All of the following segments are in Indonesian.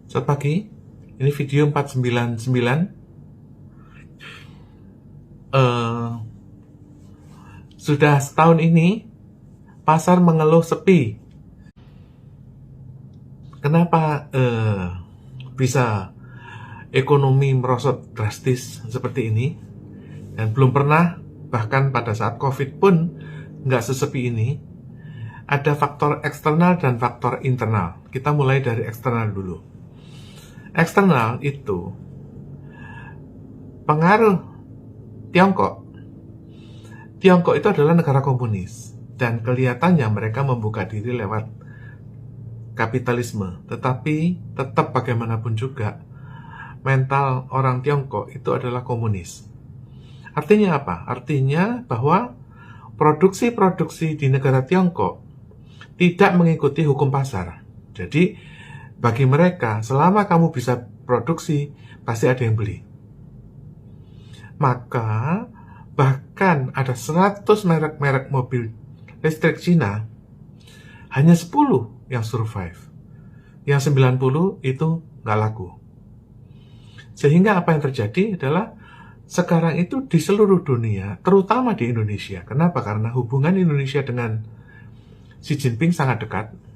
Selamat pagi, ini video 499. Sudah setahun ini, pasar mengeluh sepi. Kenapa bisa ekonomi merosot drastis seperti ini? Dan belum pernah, bahkan pada saat COVID pun nggak sesepi ini. Ada faktor eksternal dan faktor internal. Kita mulai dari eksternal dulu. Eksternal itu pengaruh Tiongkok. Tiongkok itu adalah negara komunis dan kelihatannya mereka membuka diri lewat kapitalisme. Tetapi tetap bagaimanapun juga mental orang Tiongkok itu adalah komunis. Artinya apa? Artinya bahwa produksi-produksi di negara Tiongkok tidak mengikuti hukum pasar. Jadi bagi mereka, selama kamu bisa produksi, pasti ada yang beli. Maka, bahkan ada 100 merek-merek mobil listrik Cina, hanya 10 yang survive. Yang 90 itu nggak laku. Sehingga apa yang terjadi adalah, sekarang itu di seluruh dunia, terutama di Indonesia. Kenapa? Karena hubungan Indonesia dengan Xi Jinping sangat dekat.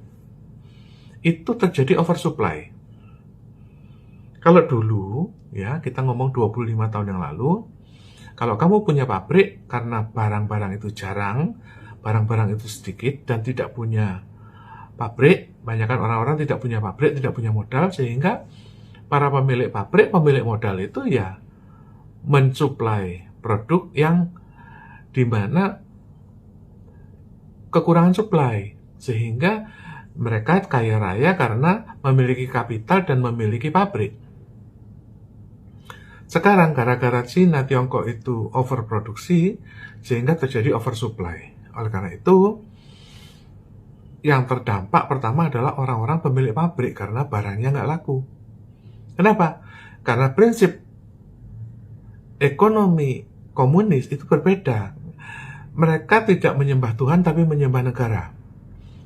Itu terjadi oversupply. Kalau dulu, ya kita ngomong 25 tahun yang lalu, kalau kamu punya pabrik karena barang-barang itu jarang, barang-barang itu sedikit dan tidak punya pabrik, banyakkan orang-orang tidak punya pabrik, tidak punya modal, sehingga para pemilik pabrik, pemilik modal itu ya mensuplai produk yang dimana kekurangan supply, sehingga mereka kaya raya karena memiliki kapital dan memiliki pabrik. Sekarang gara-gara Cina, Tiongkok itu overproduksi, sehingga terjadi oversupply. Oleh karena itu, yang terdampak pertama adalah orang-orang pemilik pabrik karena barangnya nggak laku. Kenapa? Karena prinsip ekonomi komunis itu berbeda. Mereka tidak menyembah Tuhan tapi menyembah negara.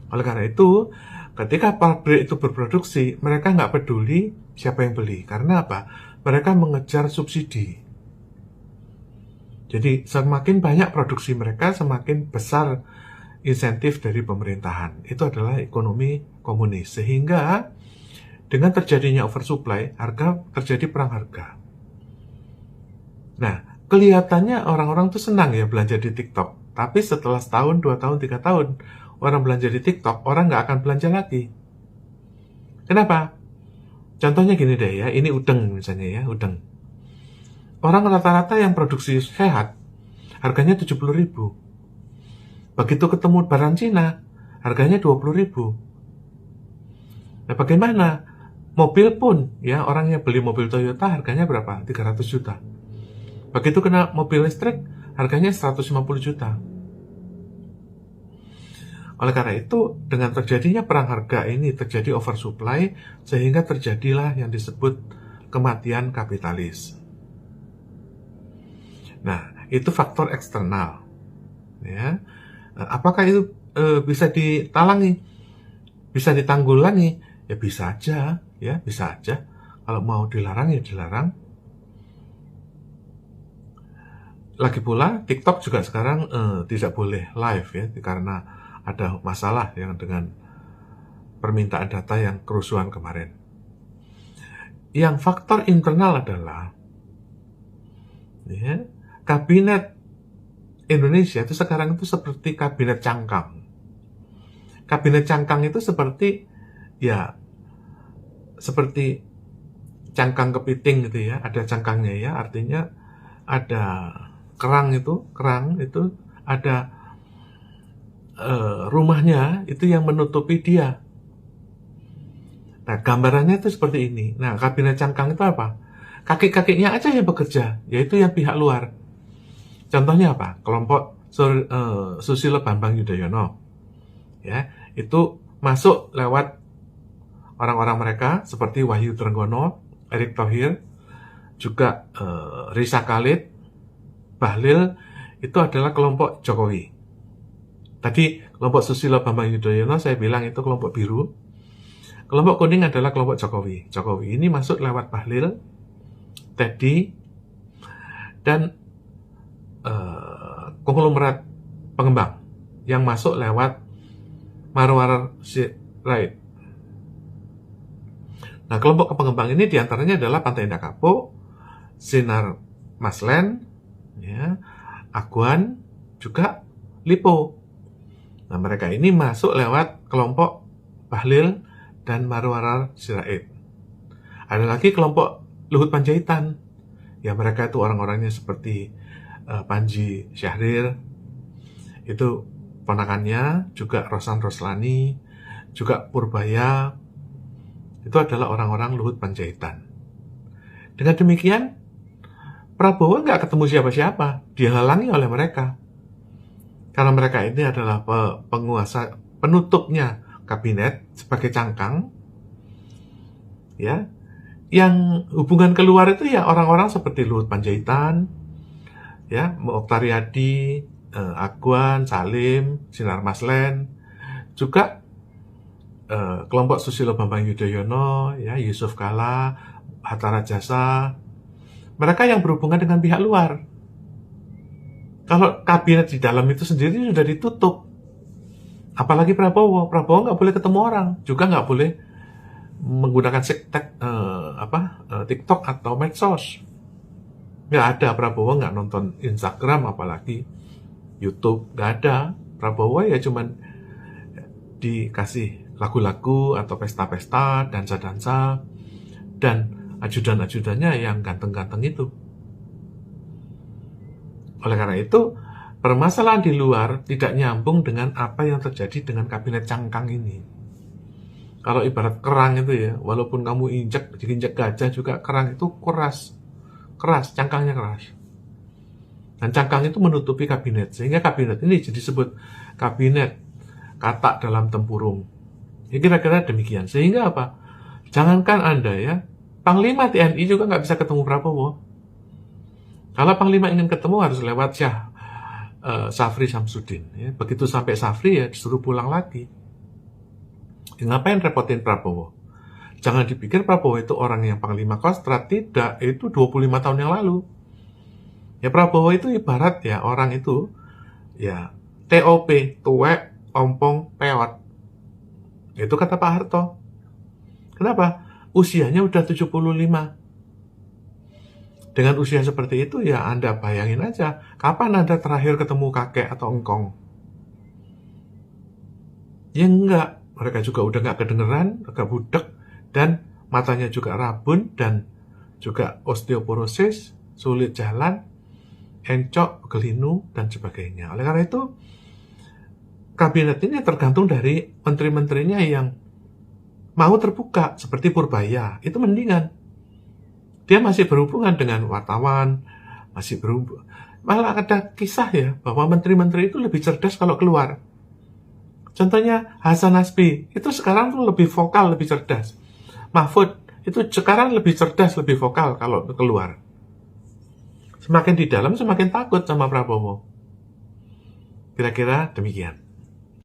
Oleh karena itu, ketika pabrik itu berproduksi, mereka nggak peduli siapa yang beli. Karena apa? Mereka mengejar subsidi. Jadi, semakin banyak produksi mereka, semakin besar insentif dari pemerintahan. Itu adalah ekonomi komunis. Sehingga, dengan terjadinya oversupply, terjadi perang harga. Nah, kelihatannya orang-orang tuh senang ya belanja di TikTok. Tapi setelah setahun, 2 tahun, 3 tahun, orang belanja di TikTok, orang nggak akan belanja lagi. Kenapa? Contohnya gini deh ya, ini udeng misalnya ya, udeng. Orang rata-rata yang produksi sehat, harganya 70.000. Begitu ketemu barang Cina, harganya 20.000. Nah bagaimana? Mobil pun, ya orang yang beli mobil Toyota harganya berapa? 300 juta. Begitu kena mobil listrik, harganya 150 juta. Oleh karena itu, dengan terjadinya perang harga ini terjadi oversupply, sehingga terjadilah yang disebut kematian kapitalis. Nah, itu faktor eksternal. Ya, apakah itu bisa ditalangi, bisa ditanggulangi? Ya bisa aja, ya bisa aja. Kalau mau dilarang ya dilarang. Lagi pula, TikTok juga sekarang tidak boleh live ya, karena ada masalah yang dengan permintaan data yang kerusuhan kemarin. Yang faktor internal adalah ya, kabinet Indonesia itu sekarang itu seperti kabinet cangkang. Kabinet cangkang itu seperti ya seperti cangkang kepiting gitu ya, ada cangkangnya ya, artinya ada kerang itu ada rumahnya itu yang menutupi dia. Nah, gambarannya itu seperti ini. Nah, kabinet cangkang itu apa? Kaki-kakinya aja yang bekerja, yaitu yang pihak luar. Contohnya apa? Kelompok Susilo Bambang Yudhoyono. Ya, itu masuk lewat orang-orang mereka seperti Wahyu Trenggono, Erick Thohir, juga Risa Khalid, Bahlil, itu adalah kelompok Jokowi. Tadi kelompok Susilo Bambang Yudhoyono saya bilang itu kelompok biru. Kelompok kuning adalah kelompok Jokowi. Jokowi ini masuk lewat Bahlil, Teddy, dan konglomerat pengembang yang masuk lewat Marwar Sirait. Nah, kelompok pengembang ini diantaranya adalah Pantai Indah Kapuk, Sinar Maslen, ya, Aguan, juga Lipo. Nah, mereka ini masuk lewat kelompok Bahlil dan Marwar Sirait. Ada lagi kelompok Luhut Panjaitan. Ya, mereka itu orang-orangnya seperti Panji Syahrir, itu ponakannya, juga Rosan Roslani, juga Purbaya, itu adalah orang-orang Luhut Panjaitan. Dengan demikian, Prabowo nggak ketemu siapa-siapa, dihalangi oleh mereka. Karena mereka ini adalah penguasa, penutupnya kabinet sebagai cangkang, ya, yang hubungan keluar itu ya orang-orang seperti Luhut Panjaitan, ya, Mokhtar Yadi, Aguan, Salim, Sinar Maslen, juga kelompok Susilo Bambang Yudhoyono, ya, Yusuf Kala, Hatta Rajasa, mereka yang berhubungan dengan pihak luar. Kalau kabinet di dalam itu sendiri sudah ditutup, apalagi Prabowo nggak boleh ketemu orang, juga nggak boleh menggunakan TikTok atau medsos. Nggak ada, Prabowo nggak nonton Instagram, apalagi YouTube, nggak ada. Prabowo ya cuman dikasih lagu-lagu atau pesta-pesta, dansa-dansa, dan ajudan-ajudannya yang ganteng-ganteng itu. Oleh karena itu, permasalahan di luar tidak nyambung dengan apa yang terjadi dengan kabinet cangkang ini. Kalau ibarat kerang itu ya, walaupun kamu diinjak gajah juga, kerang itu keras, cangkangnya keras. Dan cangkang itu menutupi kabinet, sehingga kabinet ini jadi disebut kabinet katak dalam tempurung. Ya kira-kira demikian. Sehingga apa? Jangankan Anda ya, Panglima TNI juga nggak bisa ketemu Prabowo. Kalau Panglima ingin ketemu harus lewat Safri Samsudin. Ya. Begitu sampai Safri ya disuruh pulang lagi. Ya, ngapain repotin Prabowo? Jangan dipikir Prabowo itu orang yang Panglima Kostrat. Tidak, itu 25 tahun yang lalu. Ya, Prabowo itu ibarat ya orang itu ya TOP, tuwek, ompong, peot. Itu kata Pak Harto. Kenapa? Usianya udah 75. Dengan usia seperti itu ya Anda bayangin aja, kapan Anda terakhir ketemu kakek atau engkong? Ya enggak, mereka juga udah nggak kedengeran, agak budek, dan matanya juga rabun, dan juga osteoporosis, sulit jalan, encok, gelinu, dan sebagainya. Oleh karena itu, kabinet ini tergantung dari menteri-menterinya yang mau terbuka, seperti Purbaya, itu mendingan. Dia masih berhubungan dengan wartawan, masih berhubungan. Malah ada kisah ya, bahwa menteri-menteri itu lebih cerdas kalau keluar. Contohnya Hasan Nasbi, itu sekarang tuh lebih vokal, lebih cerdas. Mahfud, itu sekarang lebih cerdas, lebih vokal kalau keluar. Semakin di dalam, semakin takut sama Prabowo. Kira-kira demikian.